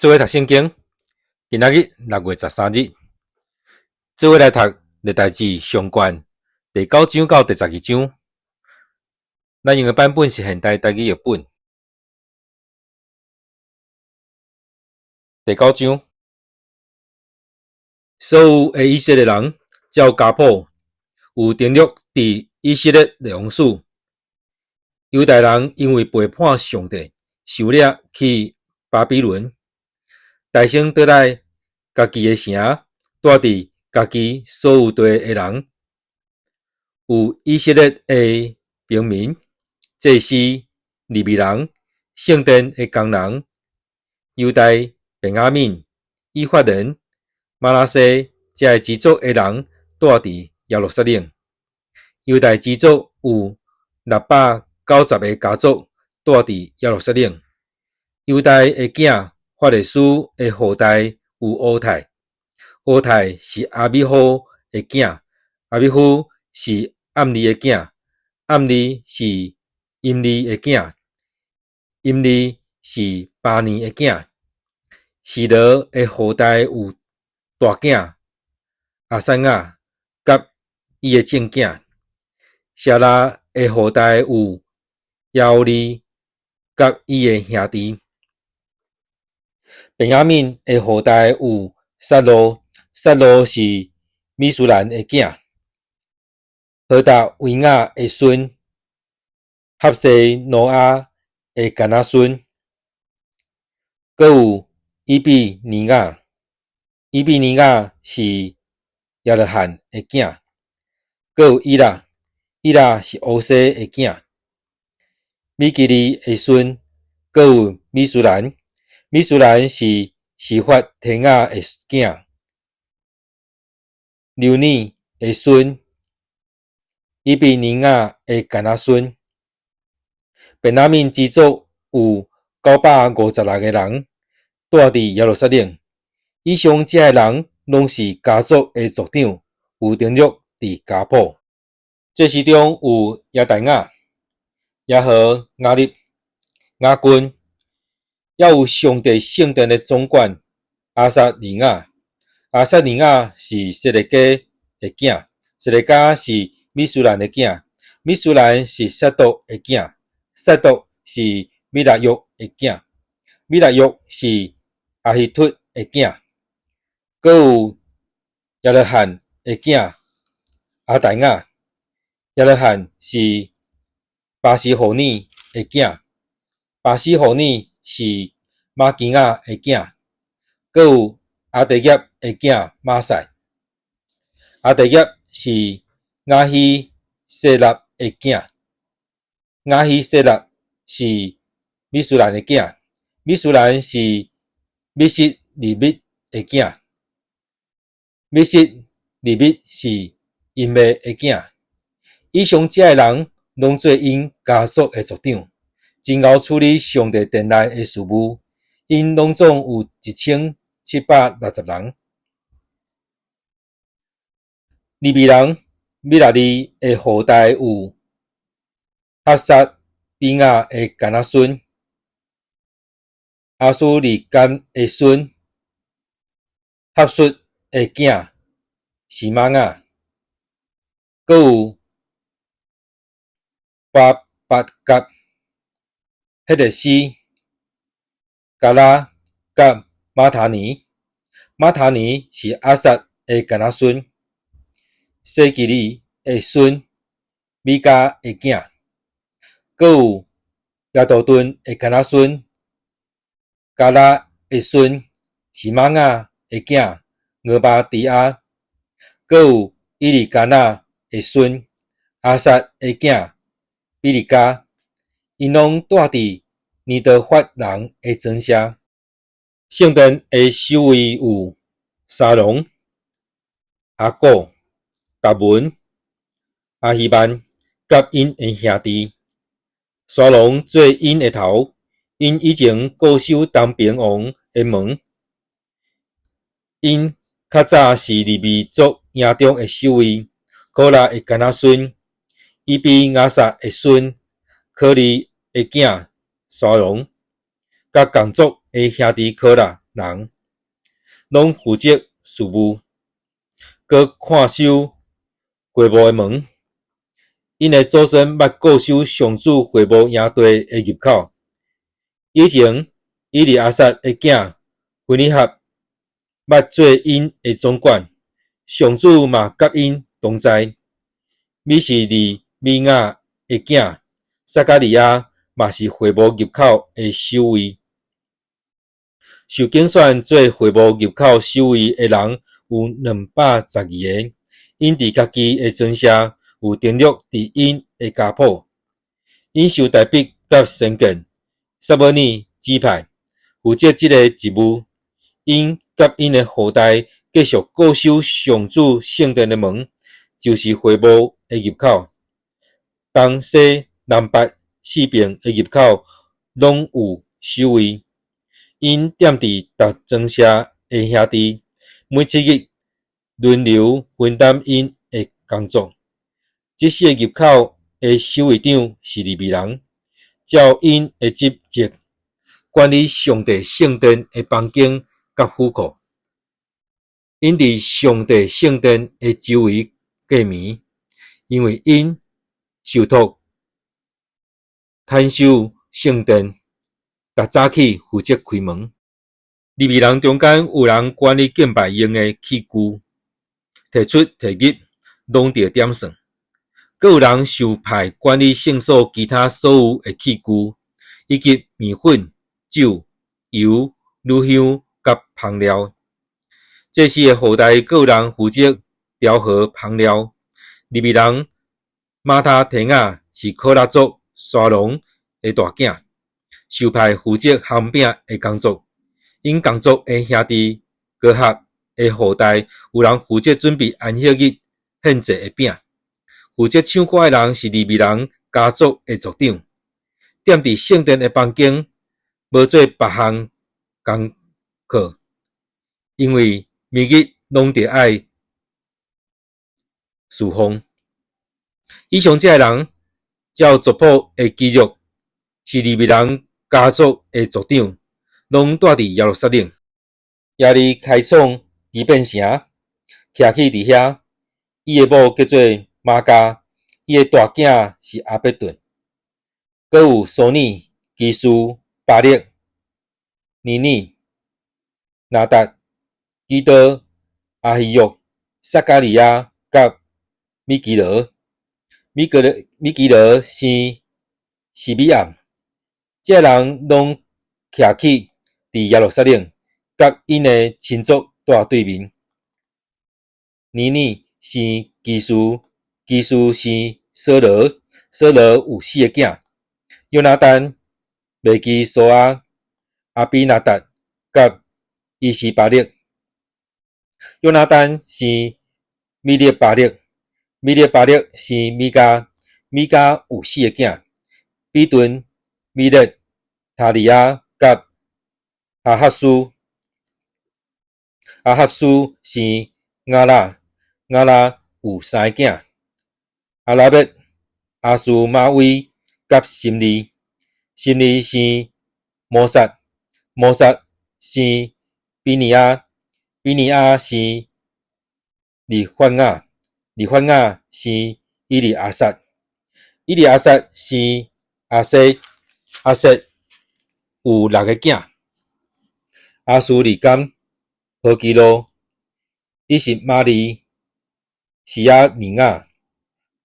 做伙读圣经，今仔日6月13日，做伙来读历代志上卷第9章到第12章。咱用的版本是现代台语译本。第9章，所有的以色列人照家谱有登录伫以色列列王书。犹大人因为背叛上帝，受掠去巴比伦，大声倒来家己的城，住伫家己所有地的人，有以色列的平民，祭司、利未人、圣殿的工人，犹大、便雅悯、以法莲、马拉西这个支族的人住伫耶路撒冷。犹大支族有690个家族住伫耶路撒冷。犹大的囝法列斯的后代有乌太，乌太是阿米呼的囝，阿米呼是暗利的囝，暗利是阴利的囝，阴利是巴尼的囝。示罗的后代有大囝阿珊雅甲伊的正囝，谢拉的后代有亚欧利甲伊的兄弟。便雅悯的后代有撒罗，撒罗是米苏兰的囝，何达维亚的孙，哈西挪亚的干仔孙，还有伊比尼亚，伊比尼亚是亚勒罕的囝，还有伊拉，伊拉是乌西的囝，米基利的孙，还有米苏兰，米苏兰是示法天雅的囝，流尼的孙，伊比尼亚的干仔孙。便雅悯支族有956个人住伫耶路撒冷。以上这些人拢是家族的族长，有登录伫家谱。这其中有亚大雅、亚和、亚利、亚军，也有上帝圣殿的总管阿撒尼亚。阿撒尼亚是色列家的囝，色列家是米苏兰的囝，米苏兰是撒督的囝，撒督是米拉约的囝，米拉约是阿希突的囝，还有亚勒罕的囝阿大雅，亚勒罕是巴西胡尼的囝，巴西胡尼是马基亚的囝，还有阿德业的囝马赛，阿德业是亚希谢拉的囝，亚希谢拉是米苏兰的囝，米苏兰是米色利密的囝，米色利密是因妹的囝。以上这些人拢做因家族的族长，真后处理上帝殿内的事务。因拢总有1760人。利未人米拉利的后代有哈撒比亚的干仔孙，阿苏利干的孙，哈述的囝是玛雅，还有巴甲、赫列斯、加拉甲马塔尼，马塔尼是阿撒的干仔孙，西吉利的孙，米迦的囝，还有亚杜顿的干仔孙，加拉的孙是玛雅的囝俄巴迪亚，还有伊利加纳的孙阿撒的囝比利加，因拢住伫尼德法人的庄舍。圣殿的守卫有沙龙、阿古、达文、阿希曼甲因的兄弟。沙龙做因的头，因以前固守东平王的门。因较早是利未族营中的守卫，可拉的干仔孙，伊比亚撒的孙，可利的囝沙龙，甲共族的兄弟可拉。人，拢负责事务，搁看守会幕的门。因的祖先捌固守上主会幕营地的入口。以前，伊利阿撒的囝菲尼哈捌做因的总管，上主嘛甲因同在。米是利米亚的囝撒加利亚嘛是会幕入口的守卫。受竞选做会幕入口守卫的人有212个，因伫家己的庄舍有登录伫因的家谱。因受大毕甲先见撒母耳指派，负责这个职务。因甲因的后代继续固守上主圣殿的门，就是会幕的入口。东西南北四边的入口拢有守卫。因踮伫逐庄舍的兄弟，每7日轮流分担因的工作。这4个入口的守卫长是利未人，照因的职责管理上帝圣殿的房间甲府库。因伫上帝圣殿的周围过暝，因为因受托看守圣殿，逐早起负责开门。利未人中间有人管理敬拜用的器具，提出提入，拢得点算。阁有人受派管理圣所其他所有的器具，以及面粉、酒、油、乳香甲香料。这4个后代阁有人负责调和香料。利未人马他提亚是科拉族沙龙的大囝，受派负责烘饼的工作。因工作的兄弟哥哈的后代有人负责准备安息日献祭的饼。负责唱歌的人是利未人家族的族长。踮伫圣殿的房间无做别项工课，因为每日拢得爱侍奉。以上这个人照族谱的记录，是利未人家族的族长，拢住伫耶路撒冷。耶利开创基变城，徛起伫遐。伊的某叫做玛加，伊的大囝是阿伯顿。阁有索尼、基苏、巴勒、尼尼、拿达、基多、阿希约、撒加利亚甲米基罗。米基罗生西比亚，这人拢徛起伫耶路撒冷，甲因的亲族住对面。尼尼生基苏，基苏生梭罗，梭罗有4个囝：约拿单、麦基索亚、阿比拿达甲伊西巴勒。约拿单生米列巴勒，米列巴勒生米加，米加有4个囝：比顿、米勒、塔利亚甲阿哈苏。阿哈苏生亚拉，亚拉有3个囝：阿拉伯、阿苏马威甲心利。心利生摩萨，摩萨生比尼亚，比尼亚生利法亚，利法亚生伊利阿撒，伊利阿撒生阿瑟，阿瑟有6个囝：阿苏利甘、何基罗、伊什马利、西亚尼亚、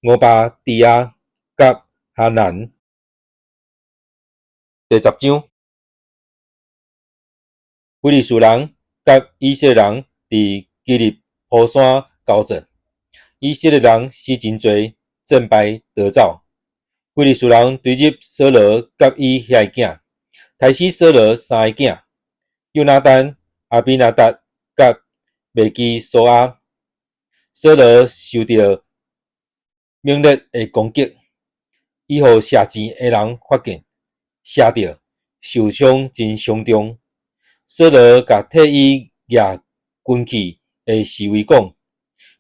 俄巴迪亚甲哈南。第10章，非利士人甲以色列人伫基利坡山交战，以色列人死真多，战败逃走。非利士人追入梭罗甲伊遐个囝，杀死梭罗3个囝：约拿单、阿比拿达甲麦基索亚。梭罗受到猛烈的攻击，伊予射箭的人发现，射着，受伤真伤重。梭罗甲替伊举军器的侍卫讲：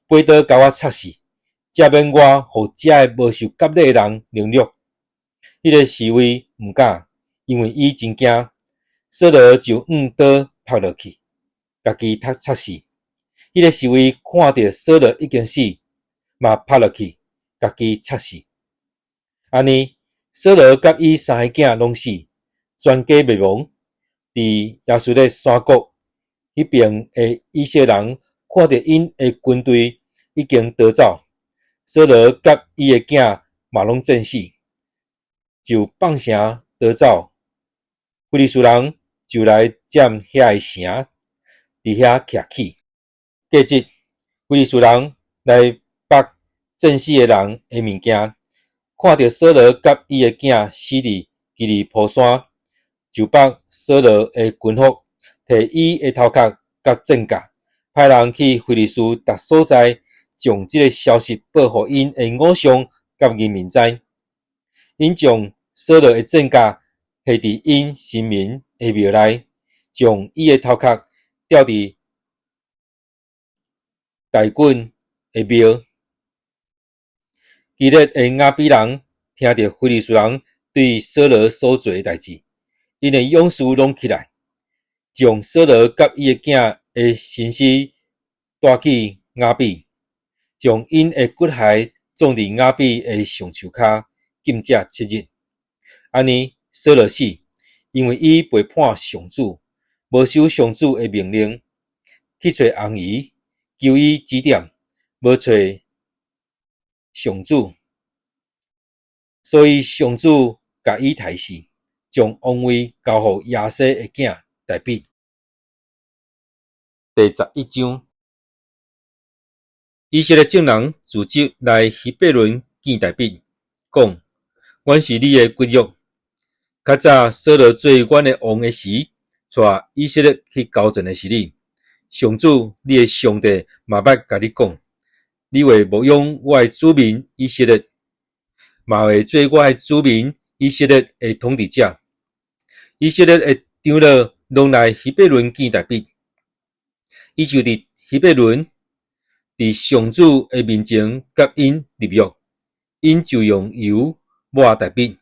飞刀甲我插死，才免我予这个无受割礼的人凌辱。迄个侍卫毋敢，因为伊真惊。梭罗就用刀拍落去，家己擦死。迄个侍卫看到扫罗已经死，嘛拍落去，家己擦死。安尼，扫罗甲伊三个囝拢死，全家灭亡。伫亚述的山谷迄边的以色列人看到因的军队已经逃走，扫罗甲伊的囝嘛拢战死，就放城逃走。非利士人就来占遐个城，伫遐徛起。过节，非利士人来拔战死的人的物件，看到扫罗甲伊的囝死伫基利坡山，就把扫罗的军服，摕伊的头壳甲剑甲，派人去非利士逐所在，将这个消息报互因的偶像甲人民知。因将扫罗的剑甲下伫因神明的庙内，将伊的头壳吊伫大袞的庙。基列的亚比人听到非利士人对扫罗所做的代志，因的勇士拢起来，将扫罗甲伊的囝的身尸带去亚比，将因的骨骸葬伫亚比的上树骹，禁食7日。安尼，扫罗死，因为伊背叛上主，无守上主的命令，去找红姨，求伊指点，无找上主，所以上主甲伊杀死，将王位交予亚西的囝大比。第11章，以色列众人自责来希伯伦见大比，讲：阮是你的骨肉。较早扫罗做阮的王的时，带以色列去交战的是你。上主，你的上帝嘛捌甲你讲，你会牧养我的子民以色列，嘛会做我的子民以色列的统治者。以色列的长老拢来希伯伦见大比，伊就伫希伯伦，伫上主的面前甲因立约，因就用油抹大比，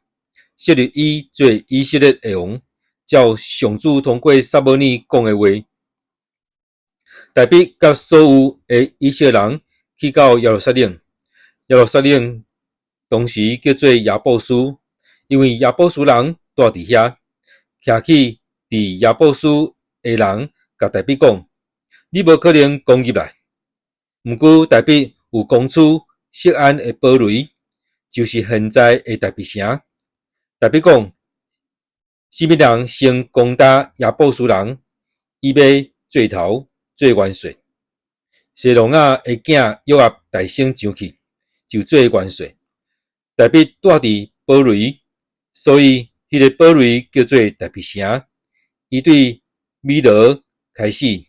设立伊做以色列的王，照上主通过撒母耳讲的话。大比甲所有的以色列人去到耶路撒冷，耶路撒冷当时叫做亚布斯，因为亚布斯人住伫遐。徛起伫亚布斯的人甲大比讲：你无可能攻入来。毋过大比有攻取锡安的堡垒，就是现在的大比城。大比讲：什么人先攻打亚布斯人，伊要做头做元帅。西罗亚的囝约押大声上去，就做元帅。大比住伫堡垒，所以迄个堡垒叫做大比城。伊对米罗开始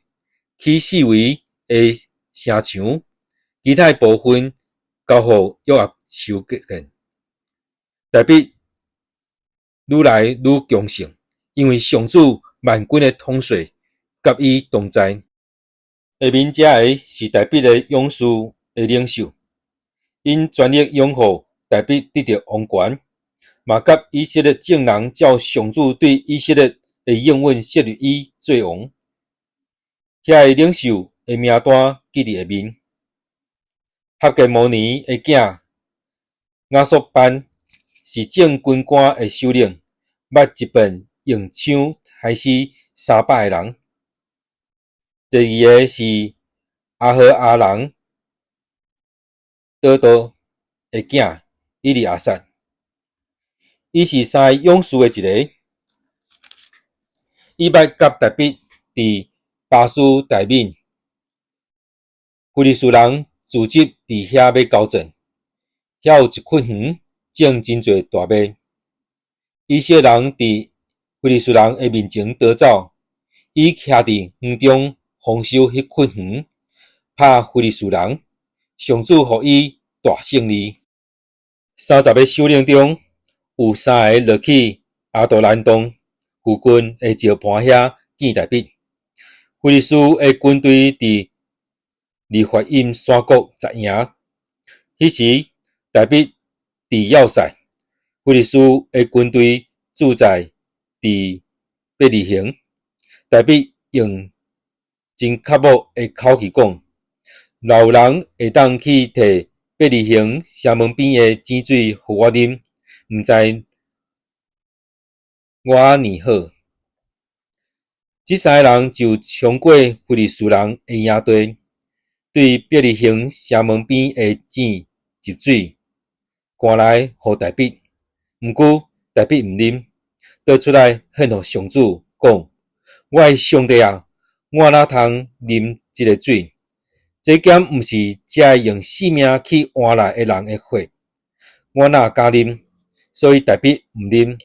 起四围的城墙，其他部分交予约押修建。大比愈来愈强盛，因为上主万军的统帅甲伊同在。下面这个是大比的勇士的领袖，因全力拥护大比得到王权，嘛甲以色列众人照上主对以色列的应允设立伊做王。遐个领袖的名单记伫下面。哈格摩尼的囝亚索班是正军官的首领，捌一遍用枪害死300个人。第二个是阿和阿人多多的囝伊利亚撒，伊是三个勇士的一个。伊捌甲大比伫巴斯大面，非利士人聚集伫遐要交战，遐有一群园，种真侪大麦。以色列人伫非利士人的面前逃走，伊徛伫园中防守迄群园，拍非利士人。上主予伊大胜利。30个首领中有3个落去阿杜兰洞附近的石盘遐见大比。非利士的军队伫利法因山谷集营，迄时大比伫要塞，非利士的军队住在伫伯利恒。大比用真刻薄的口气讲，若有人会当去摕八里行城门边的井水互我啉，毋知我安尼好。这三个人就冲过非利士人的营地，对伯利恒城门边的井集水，赶来互大毕。毋过大毕毋啉，倒出来献互上主，讲：我的上帝啊，我哪通啉这个水？这咸毋是遮用性命去换来的人的血，我哪敢啉？所以大毕毋啉。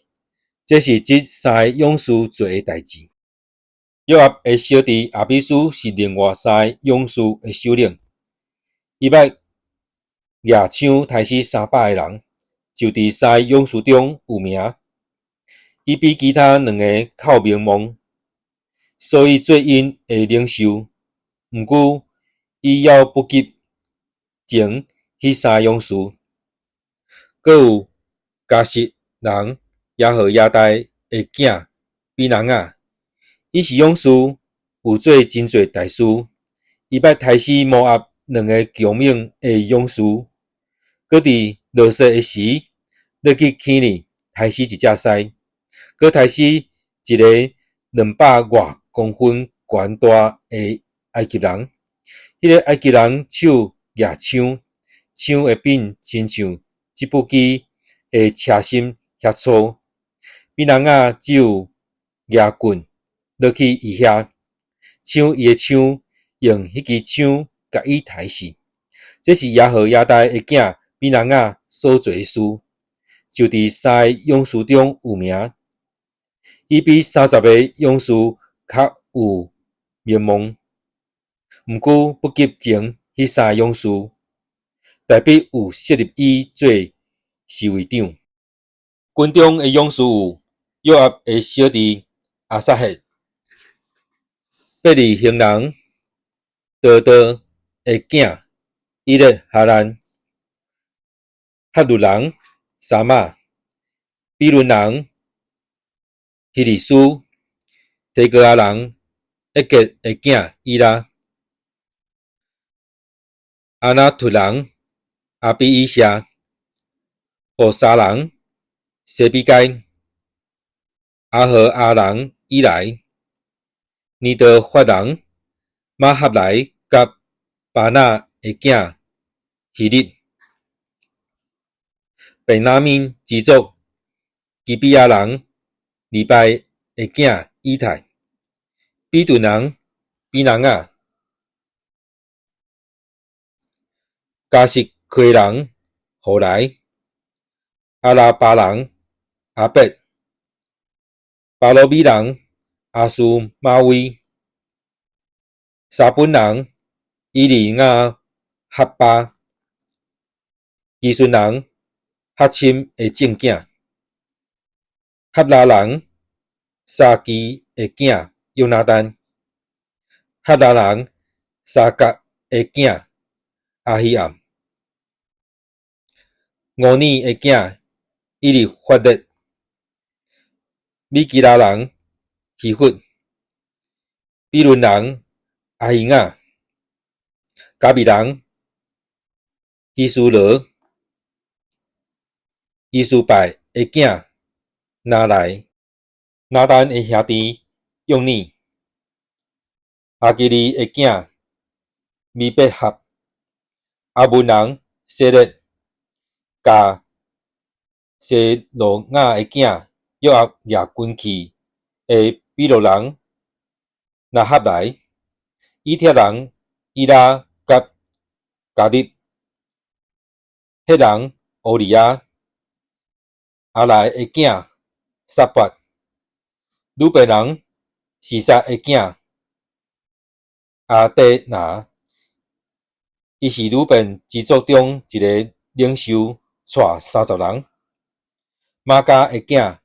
这是这三个勇士做的代志。约押的小弟亚比斯是另外三个勇士的首领，伊捌举枪杀死300个人，就伫三个勇士中有名。伊比其他两个较名望，所以做因的领袖。毋过，伊还不及前迄三个勇士。阁有加实人耶和亚大的囝比人啊，伊是勇士，有做真侪大事。伊捌杀死摩押2个强猛的勇士，搁伫落雪的时，落去坑里杀死一只狮，搁杀死一个200外公分悬大的埃及人。迄个埃及人手举枪，枪会变亲像这部机的车身遐粗。比人啊只有举棍落去伊遐，抢伊的枪，用迄支枪甲伊杀死。这是耶和亚大的囝比人啊所做的事，就伫三个勇士中有名。伊比30个勇士较有名望，毋过不及前迄三个勇士。大毕有设立伊做侍卫长。军中的勇士有约押的小弟亚撒黑、伯利恒人多多的囝伊勒哈兰、哈鲁人沙马、比伦人希利斯、提格亚人一格的囝伊拉、阿那图人阿比伊夏、何沙人西比该、阿和阿人伊来、尼德法人马哈来甲巴纳的囝希利、便雅悯支族基比亚人利拜的囝以太、比顿人比人啊、加什奎人何来、阿拉巴人阿伯、巴罗米人阿苏马威、沙本人伊利亚哈巴、基顺人哈钦的正囝、哈拉人沙基的囝约拿单、哈拉人沙甲的囝阿希暗、俄尼的囝伊利法勒、米基拉人希弗、比伦人阿希亚、加比人希苏罗、伊苏拜的囝拿来、拿单的兄弟用尼、阿基利的囝米贝合、阿文人谢勒、甲谢罗亚的囝约押亚军器的比罗人拿合来、以帖人伊拉甲加利、迄人欧利亚、阿来的囝撒巴、鲁贝人示撒的囝阿德拿，伊是鲁本支族中一个领袖，带30人。马加的囝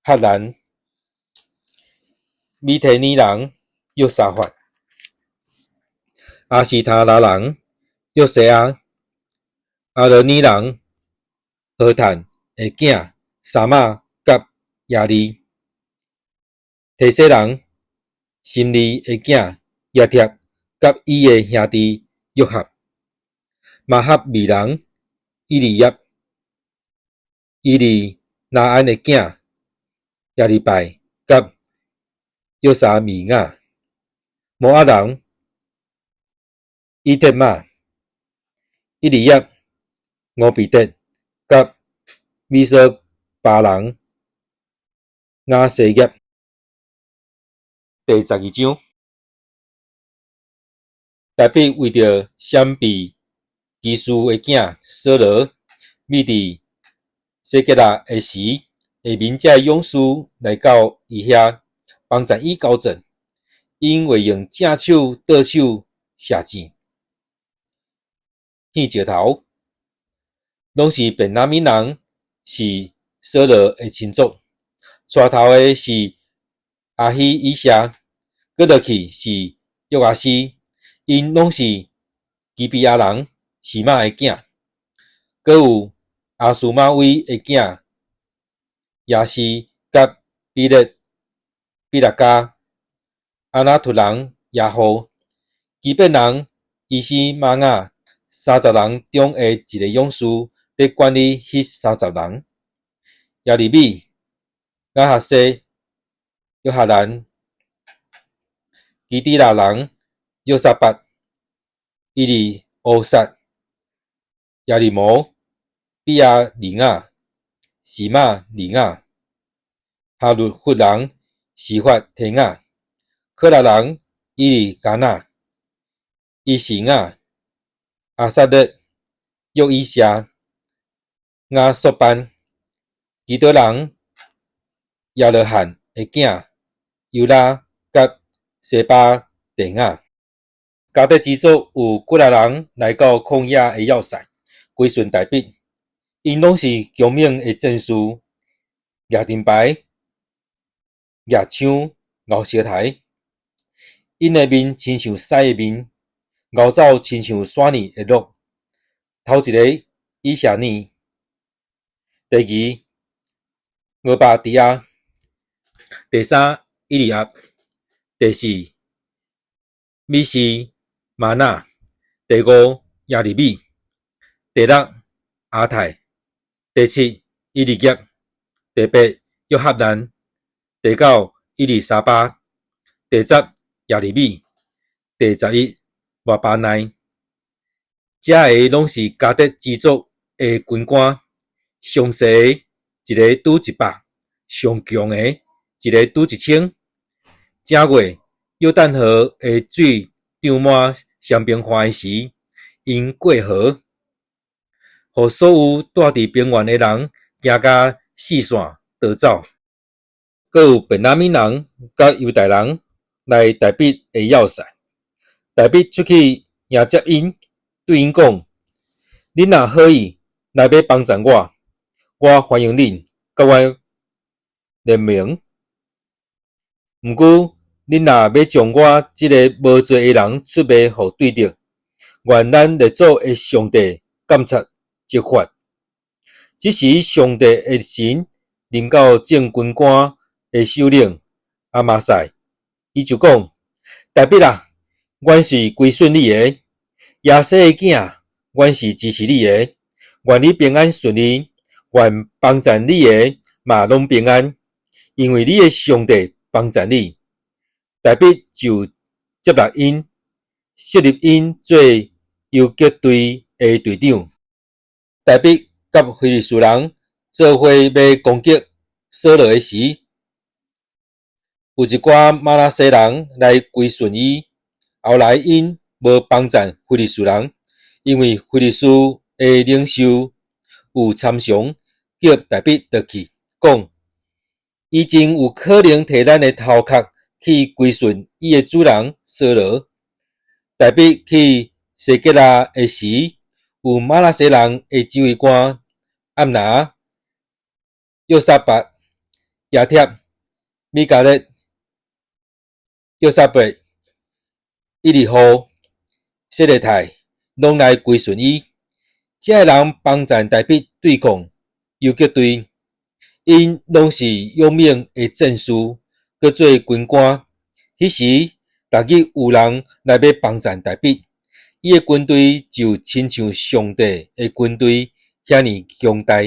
哈兰、米提尼人约沙法、阿西塔拉人约西亚、阿罗尼人何坦的囝沙马甲亚利、提西人心利的囝亚帖，甲伊的兄弟约合，马哈米人以利亚，伊利拿安的囝亚利拜，甲约沙米亚，摩押人以特玛，以利亚、俄比德，甲米色巴人亚西业。第12章，大卫为着闪避基述的囝扫罗灭伫西吉拉的时，下面这勇士来到伊遐帮助伊交战，因为用正手倒手射箭，献石头，拢是便雅悯人，是扫罗的亲族。带头的是阿希以夏，搁落去是约阿斯，因拢是基比亚人，示玛的囝。搁有阿苏玛威的囝亚斯，甲比勒加，阿那图人亚户，基本人伊斯玛雅，30人中的一个勇士，伫管理迄30人。亚利米、亚哈西、约哈兰、基底拉人、约沙巴、伊利欧撒、亚利摩、比亚利亚、示玛利亚、哈律弗人、示法提亚、科拉人、伊利加纳、伊士亚、阿萨勒、约伊夏、亚索班、基多人、亚勒罕的囝尤拉，甲西巴地亚。加德之族有几啊人来到旷野的要塞，归顺大卫，因拢是强猛的战士，举盾牌、举枪、咬小台，因的面亲像狮的面，咬走亲像山泥的鹿。头一个以夏尼，第二俄巴底亚，第三以利亚，第四米斯玛纳，第五亚利米，第六阿泰，第七以利亚，第八约翰兰，第九伊丽莎巴，第十亚利米，第11瓦巴奈。这个拢是加德之族的军官，上细一个拄100，上强的一个拄1000。正月约旦河的水涨满双平花的时，因过河，互所有住伫平原的人惊甲四散逃走。搁有便雅悯人甲犹大人来大卫的要塞，大卫出去迎接因，对因讲：恁若好意来要帮助我，我欢迎恁甲我联盟。毋过，恁若要将我这个无罪的人出卖互对敌，愿咱列祖的上帝监察执法。这时，上帝的神临到正军官的首领阿玛赛，伊就讲：大卫啊，阮是归顺你的，亚西的囝，阮是支持你的，愿你平安顺利，愿帮助你的嘛拢平安，因为你的上帝帮助你。大卫就接纳因，设立因做游击队的队长。大卫甲非利士人做伙要攻击扫罗的时，有一寡马拉西人来归顺伊。后来因无帮助非利士人，因为非利士的领袖有参详叫大卫落去，讲伊真有可能摕咱的头壳去归顺伊的主人扫罗。大卫去西吉拉的时，有马拉西人的指挥官暗拿、约沙巴、亚帖、米迦勒、约沙伯、伊利户、西勒泰，拢来归顺伊。这个人帮助大卫对抗游击队，因拢是勇猛的战士，搁做军官，迄时，逐日有人来要帮赞大比，伊诶军队就亲像上帝诶军队遐尼强大。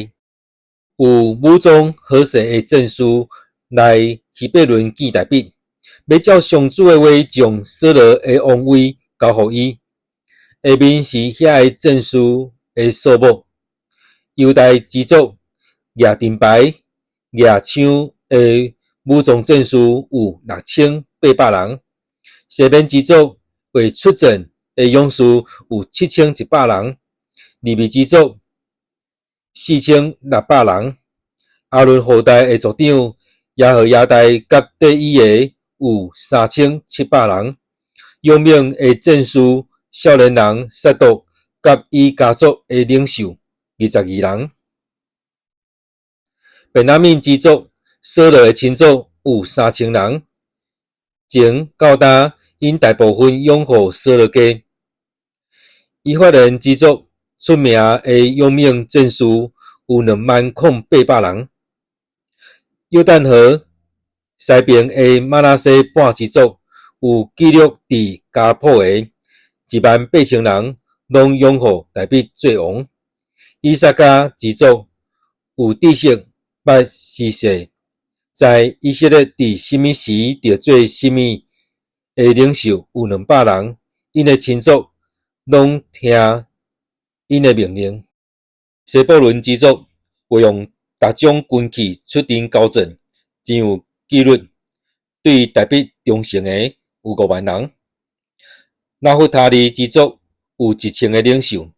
有武装好势诶战士来希伯伦见大比，要照上主诶话将扫罗诶王位交互伊。下面是遐个战士诶数目：犹大支族亚丁牌亚枪诶武装战士有6800人，西面支族会出阵诶勇士有7100人，利未支族4600人，阿伦后代诶族长耶和亚大甲第一个有3700人，勇猛诶战士少年人撒督甲伊家族诶领袖22人。便雅悯支族扫罗诶亲族有3000人，前到今因大部分拥护扫罗家。以法莲支族出名诶勇猛战士有20800人。约旦河西边诶马拉西半支族有记录伫家谱诶18000人，拢拥护大比做王。以萨迦支族有知识捌时势，在以色列伫什么时着做什么诶领袖有200人，因诶亲族拢听因诶命令。西布伦支族会用逐种军器出阵交战，真有纪律。对大比忠诚诶有5万人。拿弗他利支族有1000个领袖，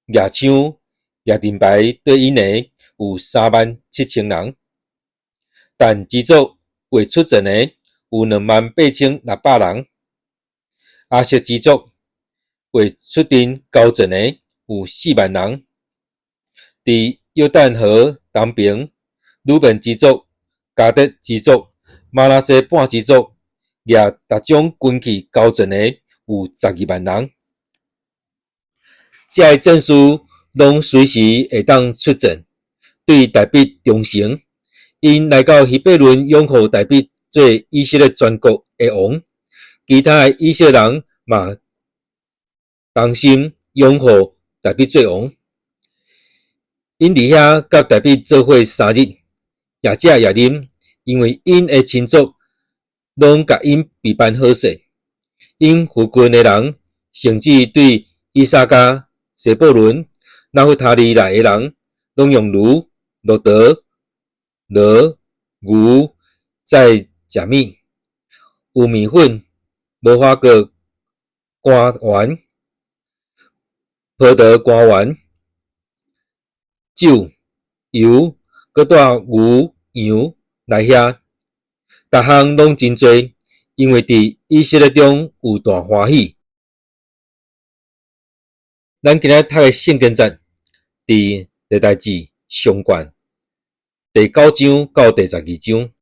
亚枪亚丁牌对因诶有37000人。但支族会出阵诶有28600人。阿瑟支族会出阵交战诶有4万人。伫约旦河东边，鲁本支族、迦得支族、马拉西半支族掠逐种军器交战诶有12万人。这些战士拢随时会当出阵，对大比忠诚。因来到希伯伦拥护大比做以色列全国的王，其他的以色列人嘛同心拥护大比做王。因伫遐甲大比做伙3日，也食也啉，因为因的亲族拢甲因备办好势。因附近的人甚至对以萨迦、西布伦、拿弗他利内的人，拢用驴、骆驼、鹅、牛在食米，有米粉、无花果干丸、葡萄干丸、酒、油，搁带牛、羊来遐，逐项拢真多，因为伫以色列中有大欢喜。咱今仔读的圣经节伫历代志上卷第9章到第12章。